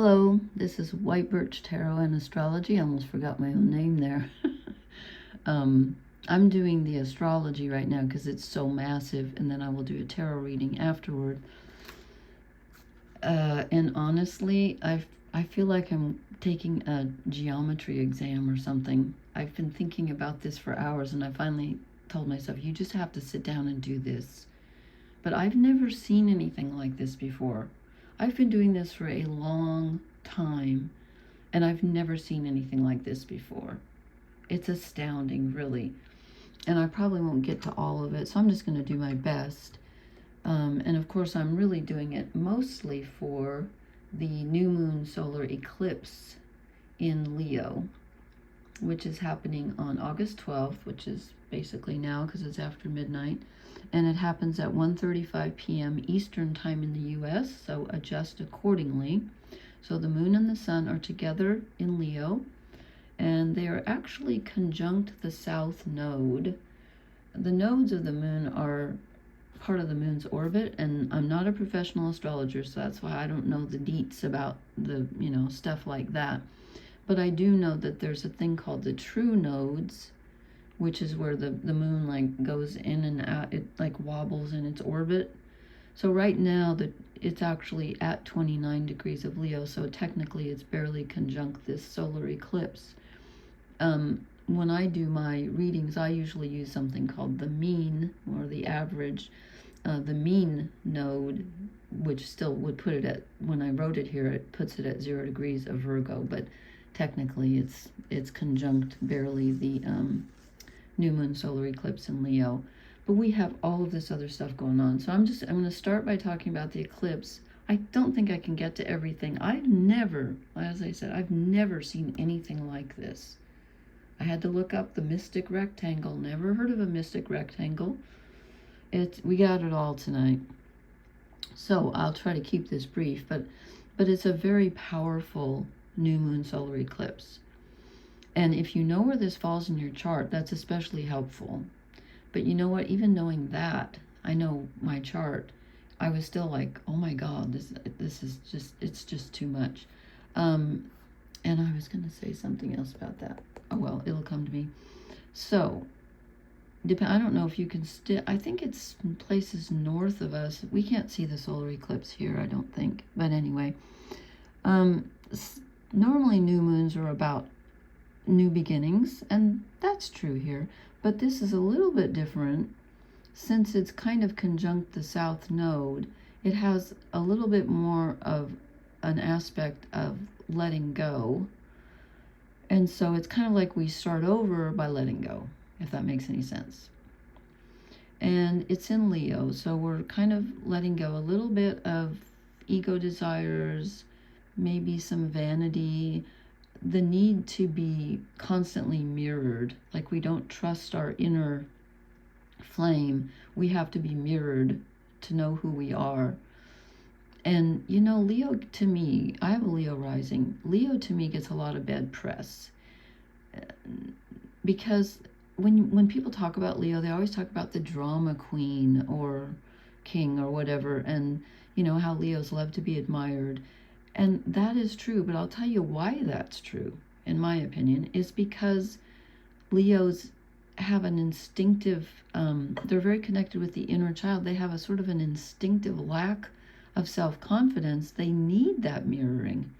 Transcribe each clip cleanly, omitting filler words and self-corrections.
Hello, this is White Birch Tarot and Astrology. I almost forgot my own name there. I'm doing the astrology right now because it's so massive, and then I will do a tarot reading afterward. And honestly, I feel like I'm taking a geometry exam or something. I've been thinking about this for hours, and I finally told myself, you just have to sit down and do this. But I've never seen anything like this before. I've been doing this for a long time, and I've never seen anything like this before. It's astounding, really. And I probably won't get to all of it, so I'm just going to do my best. And of course, I'm really doing it mostly for the new moon solar eclipse in Leo, which is happening on August 12th, which is basically now because it's after midnight. And it happens at 1:35 p.m. Eastern time in the U.S., so adjust accordingly. So the moon and the sun are together in Leo, and they are actually conjunct the south node. The nodes of the moon are part of the moon's orbit, and I'm not a professional astrologer, so that's why I don't know the deets about the, stuff like that. But I do know that there's a thing called the true nodes, which is where the moon like goes in and out, it like wobbles in its orbit. So right now it's actually at 29 degrees of Leo, so technically it's barely conjunct this solar eclipse. When I do my readings, I usually use something called the mean or the average. The mean node, which still would put it at, when I wrote it here, it puts it at 0 degrees of Virgo, but technically it's conjunct barely the new moon solar eclipse in Leo. But we have all of this other stuff going on. So I'm going to start by talking about the eclipse. I don't think I can get to everything. I've never, as I said, I've never seen anything like this. I had to look up the mystic rectangle. Never heard of a mystic rectangle. We got it all tonight. So I'll try to keep this brief, but it's a very powerful new moon solar eclipse. And if you know where this falls in your chart, that's especially helpful. But you know what? Even knowing that, I know my chart, I was still like, oh my God, this is just, it's just too much. And I was going to say something else about that. Oh, well, it'll come to me. So, I don't know if you can I think it's in places north of us. We can't see the solar eclipse here, I don't think. But anyway, normally new moons are about new beginnings, and that's true here. But this is a little bit different since it's kind of conjunct the south node. It has a little bit more of an aspect of letting go. And so it's kind of like we start over by letting go, if that makes any sense. And it's in Leo, so we're kind of letting go a little bit of ego desires, maybe some vanity, the need to be constantly mirrored. Like we don't trust our inner flame. We have to be mirrored to know who we are. And Leo, to me, I have a Leo rising. Leo to me gets a lot of bad press because when people talk about Leo, they always talk about the drama queen or king or whatever, and how Leos love to be admired. And that is true, but I'll tell you why that's true, in my opinion, is because Leos have an instinctive, they're very connected with the inner child. They have a sort of an instinctive lack of self-confidence. They need that mirroring,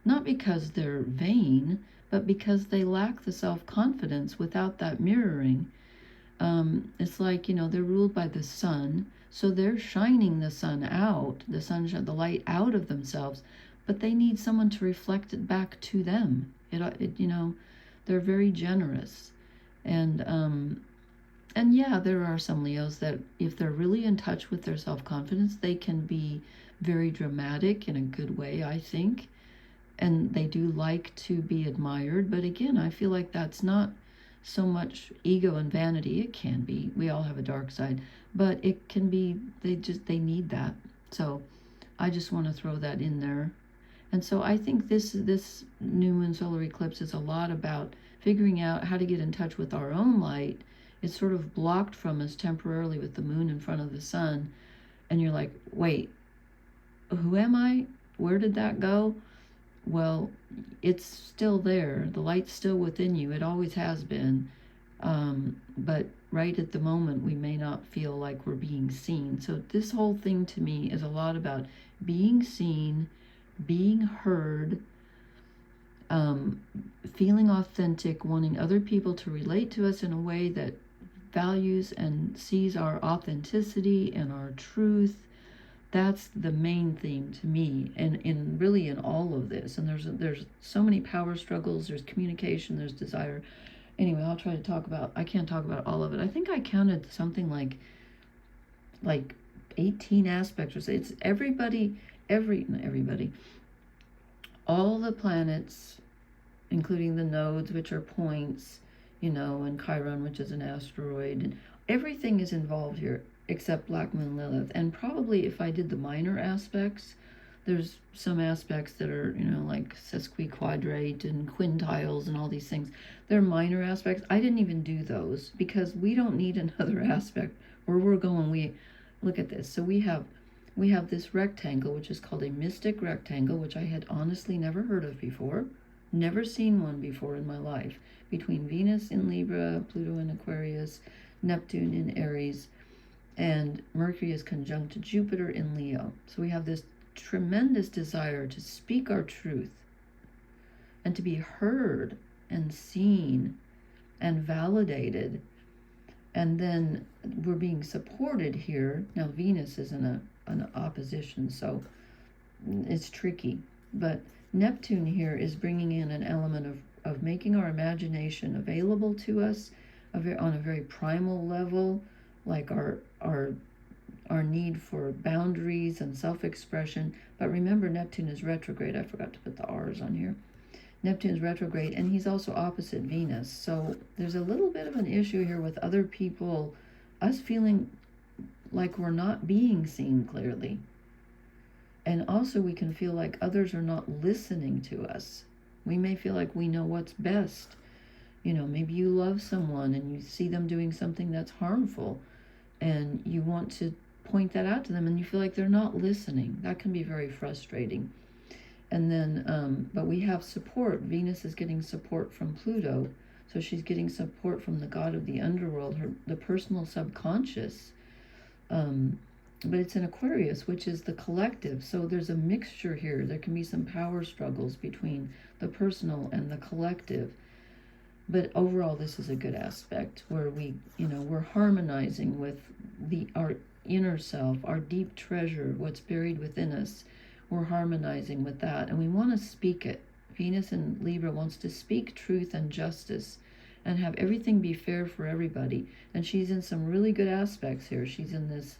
not because they're vain, but because they lack the self-confidence without that mirroring. It's like, they're ruled by the sun, so they're shining the sun out, the light out of themselves, but they need someone to reflect it back to them. They're very generous. And yeah, there are some Leos that if they're really in touch with their self-confidence, they can be very dramatic in a good way, I think. And they do like to be admired. But again, I feel like that's not so much ego and vanity. It can be. We all have a dark side. But it can be, they need that. So I just want to throw that in there. And so I think this new moon solar eclipse is a lot about figuring out how to get in touch with our own light. It's sort of blocked from us temporarily with the moon in front of the sun. And you're like, wait, who am I? Where did that go? well, it's still there. The light's still within you. It always has been. But right at the moment, we may not feel like we're being seen. So this whole thing to me is a lot about being seen, being heard, feeling authentic, wanting other people to relate to us in a way that values and sees our authenticity and our truth. That's the main thing to me, and really in all of this. And there's so many power struggles. There's communication. There's desire. Anyway, I'll try to talk about. I can't talk about all of it. I think I counted something like 18 aspects. Or so. It's everybody, not everybody. All the planets, including the nodes, which are points, and Chiron, which is an asteroid, and everything is involved here except Black Moon Lilith. And probably if I did the minor aspects, there's some aspects that are, like sesquiquadrate and quintiles and all these things. They're minor aspects. I didn't even do those because we don't need another aspect. Where we're going, we look at this. So we have this rectangle, which is called a mystic rectangle, which I had honestly never heard of before. Never seen one before in my life. Between Venus in Libra, Pluto in Aquarius, Neptune in Aries, and Mercury is conjunct to Jupiter in Leo. So we have this tremendous desire to speak our truth and to be heard and seen and validated. And then we're being supported here. Now Venus is in an opposition, so it's tricky. But Neptune here is bringing in an element of making our imagination available to us on a very primal level, like our need for boundaries and self-expression. But remember, Neptune is retrograde. I forgot to put the R's on here. Neptune's retrograde, and he's also opposite Venus. So there's a little bit of an issue here with other people, us feeling like we're not being seen clearly. And also we can feel like others are not listening to us. We may feel like we know what's best. Maybe you love someone and you see them doing something that's harmful, and you want to point that out to them, and you feel like they're not listening. That can be very frustrating. And then, but we have support. Venus is getting support from Pluto. So she's getting support from the god of the underworld, the personal subconscious. But it's in Aquarius, which is the collective. So there's a mixture here. There can be some power struggles between the personal and the collective. But overall, this is a good aspect where we're harmonizing with our inner self, our deep treasure, what's buried within us. We're harmonizing with that, and we want to speak it. Venus in Libra wants to speak truth and justice and have everything be fair for everybody. And she's in some really good aspects here. She's in this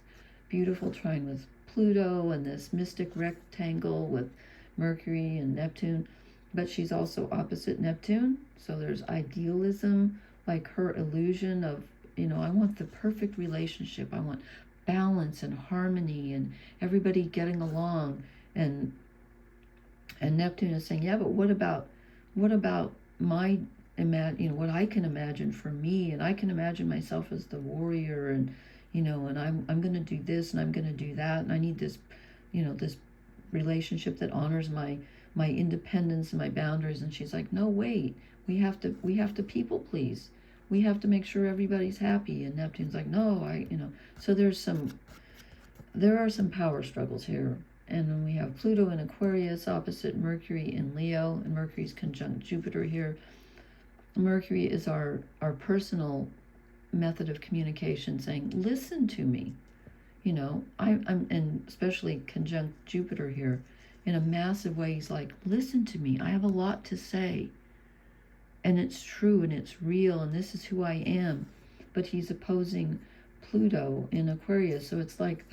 beautiful trine with Pluto and this mystic rectangle with Mercury and Neptune. But she's also opposite Neptune. So there's idealism, like her illusion of, I want the perfect relationship. I want balance and harmony and everybody getting along. And Neptune is saying, yeah, but what about my what I can imagine for me, and I can imagine myself as the warrior, and and I'm going to do this and I'm going to do that, and I need this, this relationship that honors my independence and my boundaries. And she's like, no, wait, we have to people please. We have to make sure everybody's happy. And Neptune's like, no, so there are some power struggles here. And then we have Pluto in Aquarius opposite Mercury in Leo, and Mercury's conjunct Jupiter here. Mercury is our personal method of communication, saying, listen to me. I'm and especially conjunct Jupiter here in a massive way. He's like, listen to me. I have a lot to say. And it's true and it's real, and this is who I am. But he's opposing Pluto in Aquarius, so it's like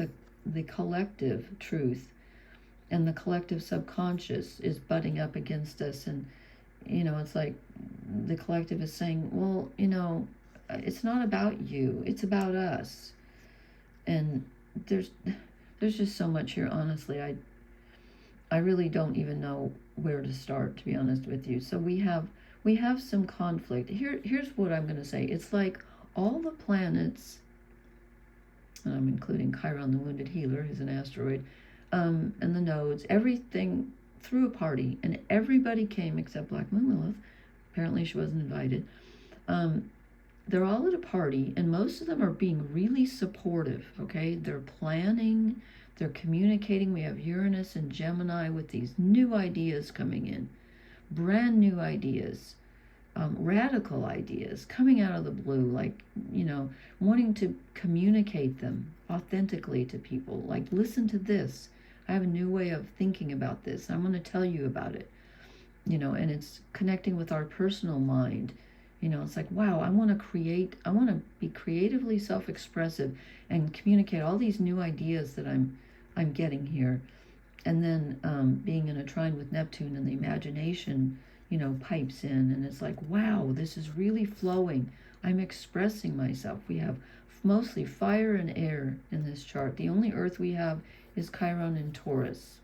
the collective truth and the collective subconscious is butting up against us. And it's like the collective is saying, well, it's not about you, it's about us. And there's just so much here. Honestly, I really don't even know where to start, to be honest with you. So we have some conflict here's what I'm going to say. It's like all the planets, and I'm including Chiron the wounded healer, who's an asteroid, and the nodes, everything threw a party, and everybody came except Black Moon Lilith. Apparently she wasn't invited. They're all at a party, and most of them are being really supportive, okay? They're planning, they're communicating. We have Uranus and Gemini with these new ideas coming in, brand new ideas, radical ideas coming out of the blue, like, wanting to communicate them authentically to people. Like, listen to this. I have a new way of thinking about this. I'm going to tell you about it. And it's connecting with our personal mind. It's like, wow, I want to be creatively self-expressive and communicate all these new ideas that I'm getting here. And then being in a trine with Neptune, and the imagination, pipes in, and it's like, wow, this is really flowing. I'm expressing myself. We have mostly fire and air in this chart. The only earth we have is Chiron in Taurus.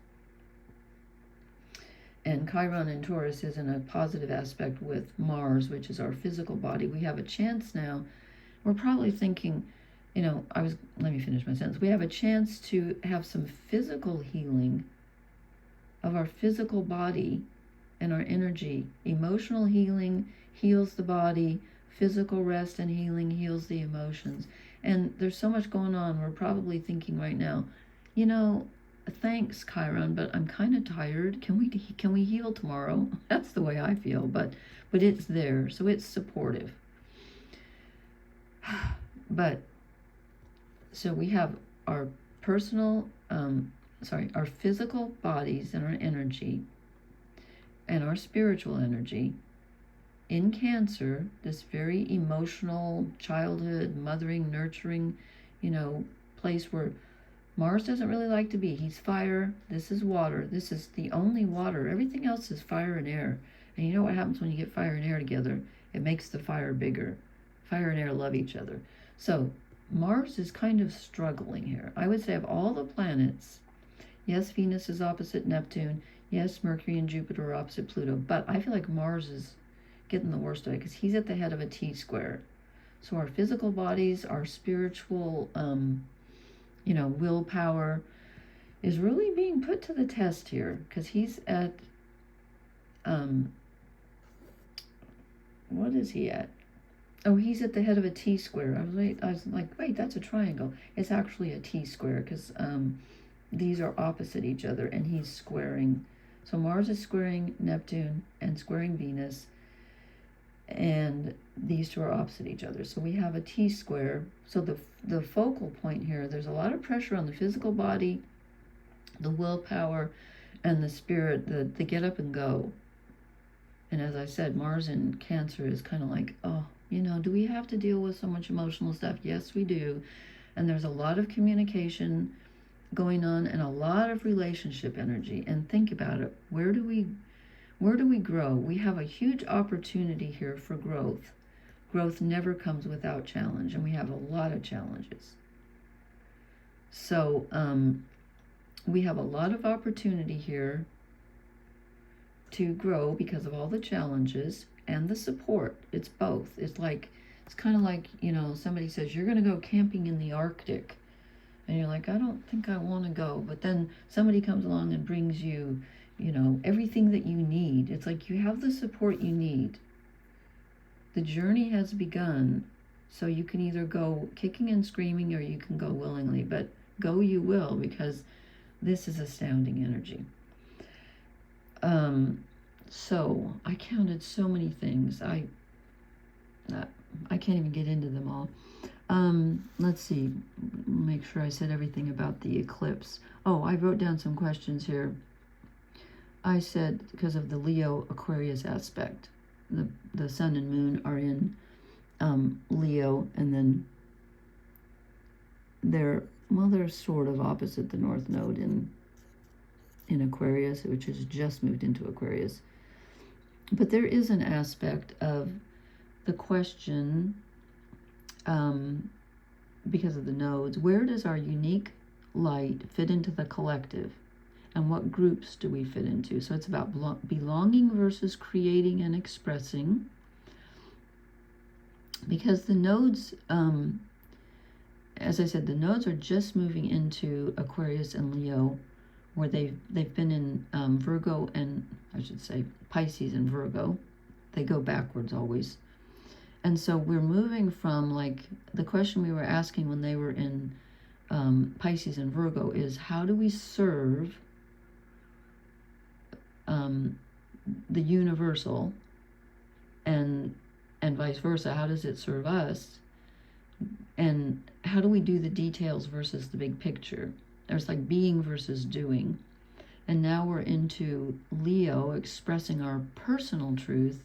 And Chiron in Taurus is in a positive aspect with Mars, which is our physical body. We have a chance now. We're probably thinking, let me finish my sentence. We have a chance to have some physical healing of our physical body and our energy. Emotional healing heals the body. Physical rest and healing heals the emotions. And there's so much going on. We're probably thinking right now, thanks, Chiron, but I'm kind of tired. Can we heal tomorrow? That's the way I feel, but it's there, so it's supportive. But so we have our our physical bodies and our energy and our spiritual energy in Cancer, this very emotional childhood, mothering, nurturing, place where Mars doesn't really like to be. He's fire. This is water. This is the only water. Everything else is fire and air. And you know what happens when you get fire and air together? It makes the fire bigger. Fire and air love each other. So Mars is kind of struggling here. I would say of all the planets, yes, Venus is opposite Neptune. Yes, Mercury and Jupiter are opposite Pluto. But I feel like Mars is getting the worst of it because he's at the head of a T-square. So our physical bodies, our spiritual willpower is really being put to the test here, because he's at, what is he at? Oh, he's at the head of a T-square. I was like, wait, that's a triangle. It's actually a T-square, because these are opposite each other, and he's squaring. So Mars is squaring Neptune and squaring Venus, and these two are opposite each other. So we have a T-square. So the focal point here, there's a lot of pressure on the physical body, the willpower, and the spirit, the get up and go. And as I said, Mars in Cancer is kind of like, oh, do we have to deal with so much emotional stuff? Yes, we do. And there's a lot of communication going on and a lot of relationship energy. And think about it. Where do we grow? We have a huge opportunity here for growth. Growth never comes without challenge, and we have a lot of challenges. So we have a lot of opportunity here to grow because of all the challenges and the support. It's both. It's kind of like, somebody says, you're going to go camping in the Arctic. And you're like, I don't think I want to go. But then somebody comes along and brings you, everything that you need. It's like you have the support you need. The journey has begun, so you can either go kicking and screaming or you can go willingly. But go you will, because this is astounding energy. So I counted so many things. I can't even get into them all. Let's see. Make sure I said everything about the eclipse. Oh, I wrote down some questions here. I said because of the Leo Aquarius aspect, the sun and moon are in Leo, and then they're sort of opposite the North Node in Aquarius, which has just moved into Aquarius. But there is an aspect of the question, because of the nodes, where does our unique light fit into the collective? And what groups do we fit into? So it's about belonging versus creating and expressing. Because the nodes, as I said, the nodes are just moving into Aquarius and Leo where they've been in Virgo, and I should say Pisces and Virgo. They go backwards always. And so we're moving from, like, the question we were asking when they were in Pisces and Virgo is, how do we serve the universal, and vice versa? How does it serve us? And how do we do the details versus the big picture? There's like being versus doing. And now we're into Leo, expressing our personal truth,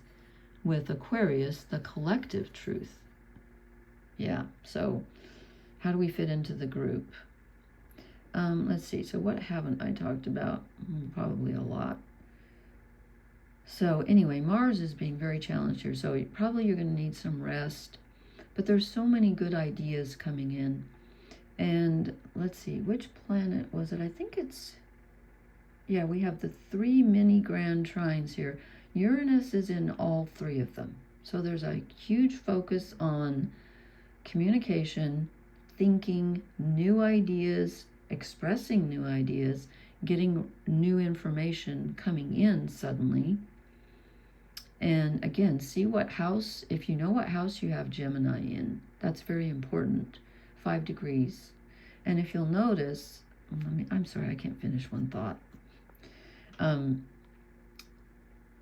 with Aquarius, the collective truth. Yeah, so how do we fit into the group? Let's see, so what haven't I talked about? Probably a lot. So anyway, Mars is being very challenged here, so probably you're going to need some rest. But there's so many good ideas coming in. And let's see, which planet was it? I think it's, yeah, we have the 3 mini grand trines here. Uranus is in all 3 of them. So there's a huge focus on communication, thinking, new ideas, expressing new ideas, getting new information coming in suddenly. And again, see what house, if you know what house you have Gemini in, that's very important. 5 degrees. And if you'll notice, I'm sorry, I can't finish one thought.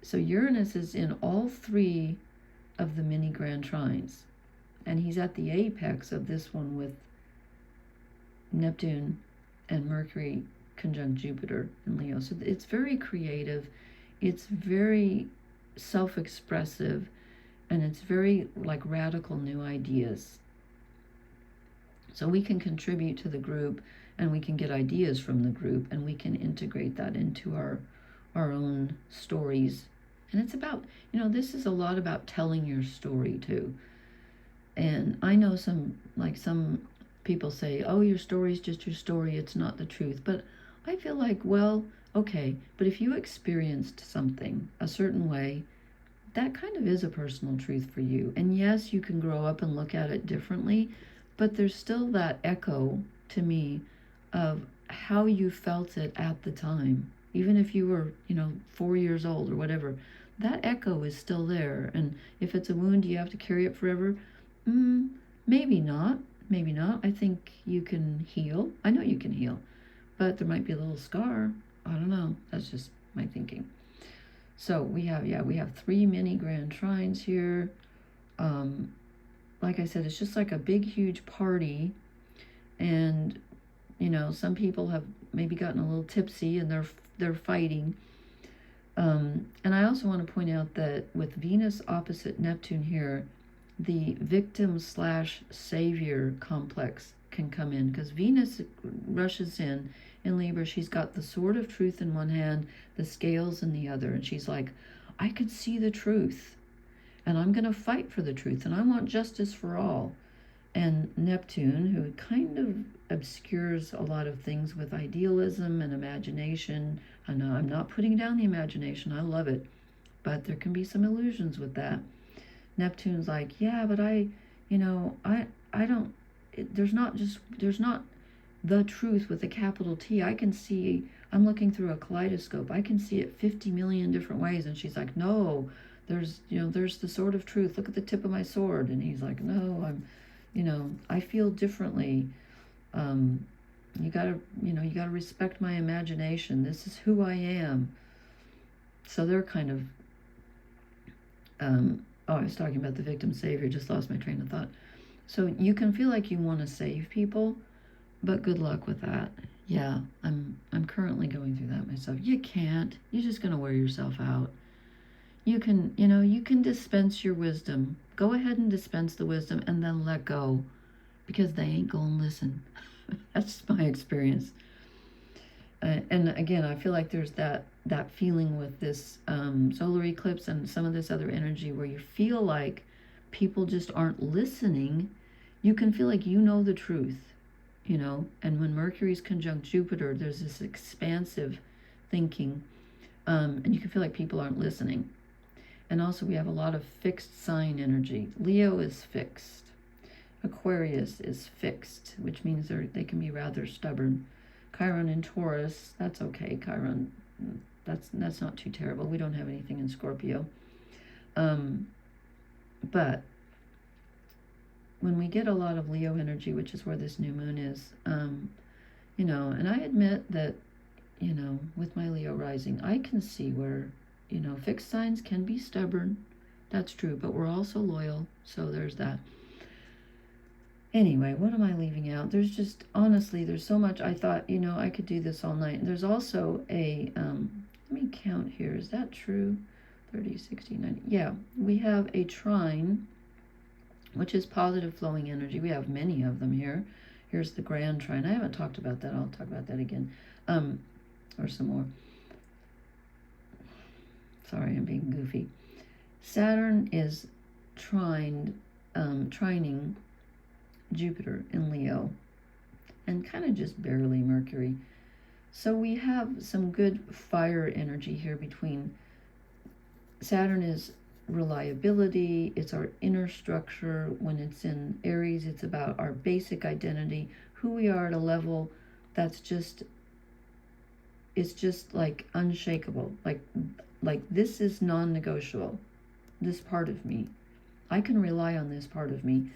So Uranus is in all 3 of the mini grand trines. And he's at the apex of this one with Neptune and Mercury conjunct Jupiter in Leo. So it's very creative. It's very self-expressive. And it's very like radical new ideas. So we can contribute to the group, and we can get ideas from the group, and we can integrate that into our own stories. And it's about, this is a lot about telling your story too. And I know some people say, oh, your story's just your story, it's not the truth. But I feel like, well, okay, but if you experienced something a certain way, that kind of is a personal truth for you. And yes, you can grow up and look at it differently, but there's still that echo to me of how you felt it at the time. Even if you were, 4 years old or whatever, that echo is still there. And if it's a wound, do you have to carry it forever? Maybe not. Maybe not. I think you can heal. I know you can heal. But there might be a little scar. I don't know. That's just my thinking. So we have 3 mini grand trines here. Like I said, it's just like a big, huge party. And, some people have maybe gotten a little tipsy and they're fighting. And I also want to point out that with Venus opposite Neptune here, the victim/savior complex can come in, because Venus rushes in Libra. She's got the sword of truth in one hand, the scales in the other, and she's like, I could see the truth, and I'm going to fight for the truth, and I want justice for all. And Neptune, who kind of obscures a lot of things with idealism and imagination. I know I'm not putting down the imagination, I love it, but there can be some illusions with that. Neptune's like, yeah, but I don't, there's not the truth with a capital T. I'm looking through a kaleidoscope. I can see it 50 million different ways. And she's like, no, there's the sword of truth. Look at the tip of my sword. And he's like, no, I feel differently. You gotta respect my imagination. This is who I am. So they're kind of, I was talking about the victim savior, just lost my train of thought. So you can feel like you want to save people, but good luck with that. Yeah, I'm currently going through that myself. You can't. You're just going to wear yourself out. You can dispense your wisdom. Go ahead and dispense the wisdom and then let go, because they ain't going to listen. That's my experience. And again, I feel like there's that feeling with this solar eclipse and some of this other energy where you feel like people just aren't listening. You can feel like the truth, and when Mercury's conjunct Jupiter, there's this expansive thinking, and you can feel like people aren't listening. And also we have a lot of fixed sign energy. Leo is fixed. Aquarius is fixed, which means they can be rather stubborn. Chiron in Taurus, that's okay. Chiron, that's not too terrible. We don't have anything in Scorpio. But when we get a lot of Leo energy, which is where this new moon is, you know, and I admit that, you know, with my Leo rising, I can see where, you know, fixed signs can be stubborn. That's true, but we're also loyal, so there's that. Anyway, what am I leaving out? There's just, honestly, there's so much. I thought, you know, I could do this all night. There's also a, let me count here. Is that true? 30, 60, 90. Yeah, we have a trine, which is positive flowing energy. We have many of them here. Here's the grand trine. I haven't talked about that. I'll talk about that again. Or some more. Sorry, I'm being goofy. Saturn is trining Jupiter in Leo, and kind of just barely Mercury. So we have some good fire energy here between. Saturn is reliability, it's our inner structure. When it's in Aries, it's about our basic identity, who we are at a level that's just, it's just like unshakable. Like this is non-negotiable. This part of me, I can rely on this part of me,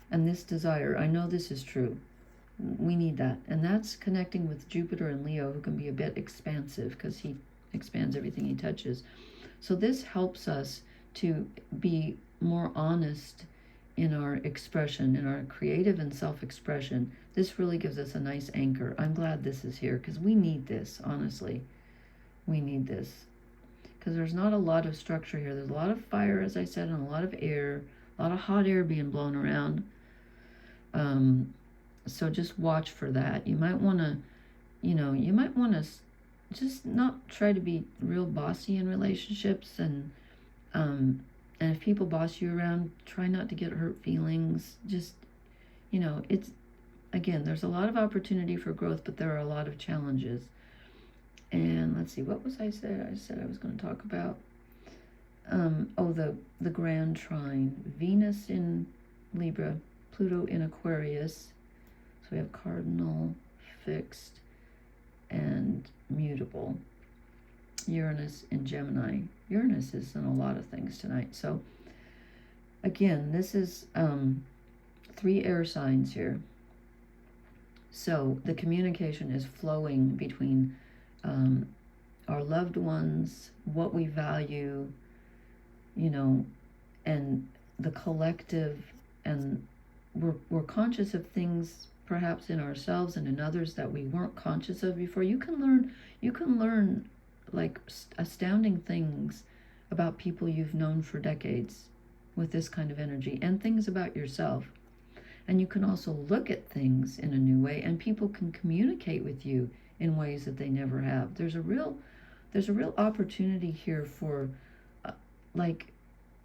and this desire. I know this is true. We need that, and that's connecting with Jupiter and Leo, who can be a bit expansive because he expands everything he touches. So this helps us to be more honest in our expression, in our creative and self-expression. This really gives us a nice anchor. I'm glad this is here because we need this, honestly. We need this because there's not a lot of structure here. There's a lot of fire, as I said, and a lot of air, a lot of hot air being blown around. So just watch for that. You might want to, you know, you might want to just not try to be real bossy in relationships, and if people boss you around, try not to get hurt feelings. Just, you know, it's, again, there's a lot of opportunity for growth, but there are a lot of challenges. And let's see, what was I said? I said I was going to talk about, the grand trine. Venus in Libra, Pluto in Aquarius. So we have cardinal, fixed, and mutable. Uranus in Gemini. Uranus is in a lot of things tonight. So again, this is 3 air signs here. So the communication is flowing between our loved ones, what we value, you know, and the collective, and we're conscious of things perhaps in ourselves and in others that we weren't conscious of before. You can learn like astounding things about people you've known for decades with this kind of energy, and things about yourself. And you can also look at things in a new way, and people can communicate with you in ways that they never have. There's a real opportunity here for like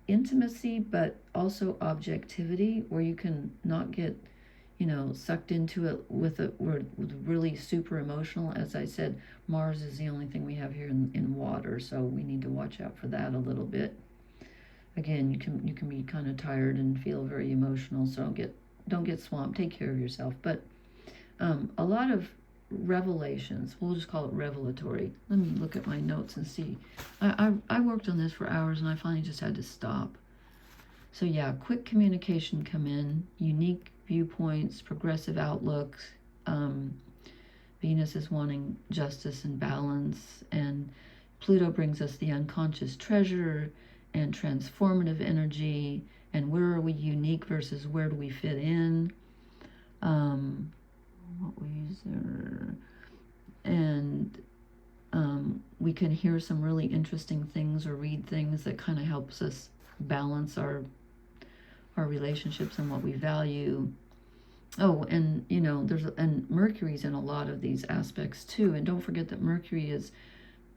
intimacy, but also objectivity, where you can not get, you know, sucked into it with really super emotional. As I said, Mars is the only thing we have here in water, so we need to watch out for that a little bit. Again, you can be kind of tired and feel very emotional, so don't get swamped. Take care of yourself. But a lot of revelations, we'll just call it revelatory. Let me look at my notes and see. I worked on this for hours, and I finally just had to stop. So yeah, quick communication come in, unique viewpoints, progressive outlooks. Venus is wanting justice and balance, and Pluto brings us the unconscious treasure and transformative energy, and where are we unique versus where do we fit in. What we use there, and we can hear some really interesting things or read things that kind of helps us balance our relationships and what we value. Oh, and you know, and Mercury's in a lot of these aspects too. And don't forget that Mercury is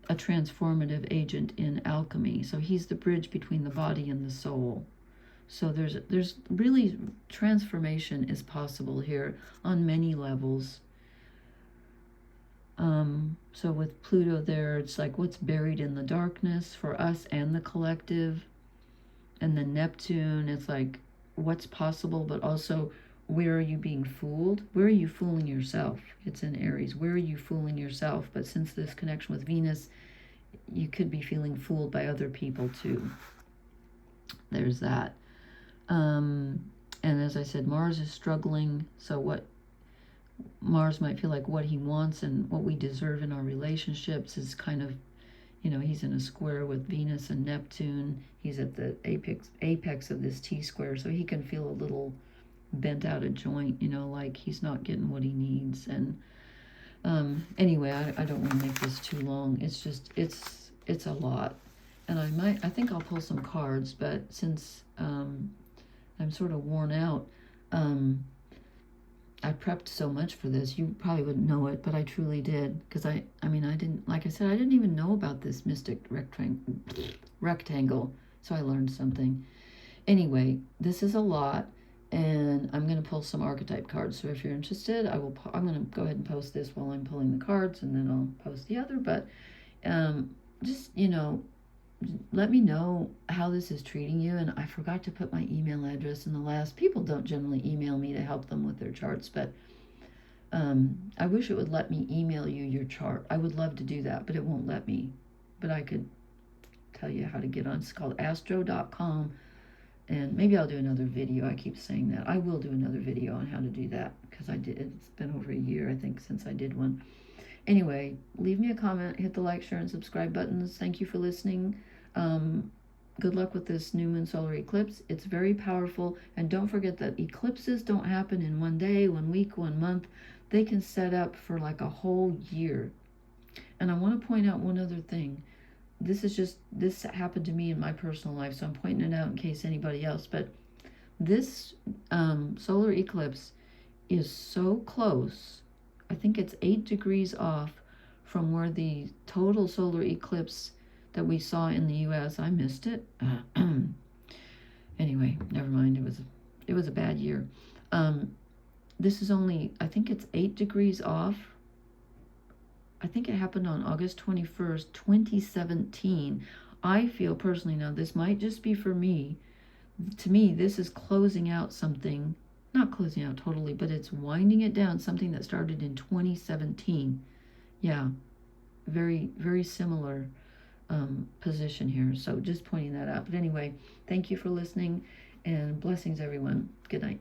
a transformative agent in alchemy. So he's the bridge between the body and the soul. So there's really transformation is possible here on many levels. So with Pluto there, it's like what's buried in the darkness for us and the collective. And then Neptune, it's like what's possible, but also where are you being fooled? Where are you fooling yourself? It's in Aries. Where are you fooling yourself? But since this connection with Venus, you could be feeling fooled by other people too. There's that. And as I said, Mars is struggling. So what Mars might feel like what he wants and what we deserve in our relationships is kind of, he's in a square with Venus and Neptune. He's at the apex of this T-square, so he can feel a little bent out of joint, like he's not getting what he needs. And anyway, I don't want to make this too long. It's just, it's a lot. And I think I'll pull some cards, but since I'm sort of worn out, I prepped so much for this. You probably wouldn't know it, but I truly did. Because I didn't, like I said, I didn't even know about this mystic rectangle. So I learned something. Anyway, this is a lot, and I'm going to pull some archetype cards. So if you're interested, I'm going to go ahead and post this while I'm pulling the cards, and then I'll post the other. But just, let me know how this is treating you. And I forgot to put my email address in the last. People don't generally email me to help them with their charts, but I wish it would let me email you your chart. I would love to do that, but it won't let me. But I could tell you how to get on. It's called astro.com, and maybe I'll do another video. I keep saying that. I will do another video on how to do that, because it's been over a year, I think, since I did one. Anyway, leave me a comment, hit the like, share, and subscribe buttons. Thank you for listening. Good luck with this new moon solar eclipse. It's very powerful. And don't forget that eclipses don't happen in one day, 1 week, 1 month. They can set up for like a whole year. And I want to point out one other thing. This happened to me in my personal life, so I'm pointing it out in case anybody else. But this solar eclipse is so close. I think it's 8 degrees off from where the total solar eclipse that we saw in the U.S. I missed it. Anyway, never mind. It was a bad year. This is only, I think it's 8 degrees off. I think it happened on August 21st, 2017. I feel personally, now this might just be for me. To me, this is closing out something. Not closing out totally, but it's winding it down, something that started in 2017. Yeah, very, very similar position here. So just pointing that out. But anyway, thank you for listening, and blessings, everyone. Good night.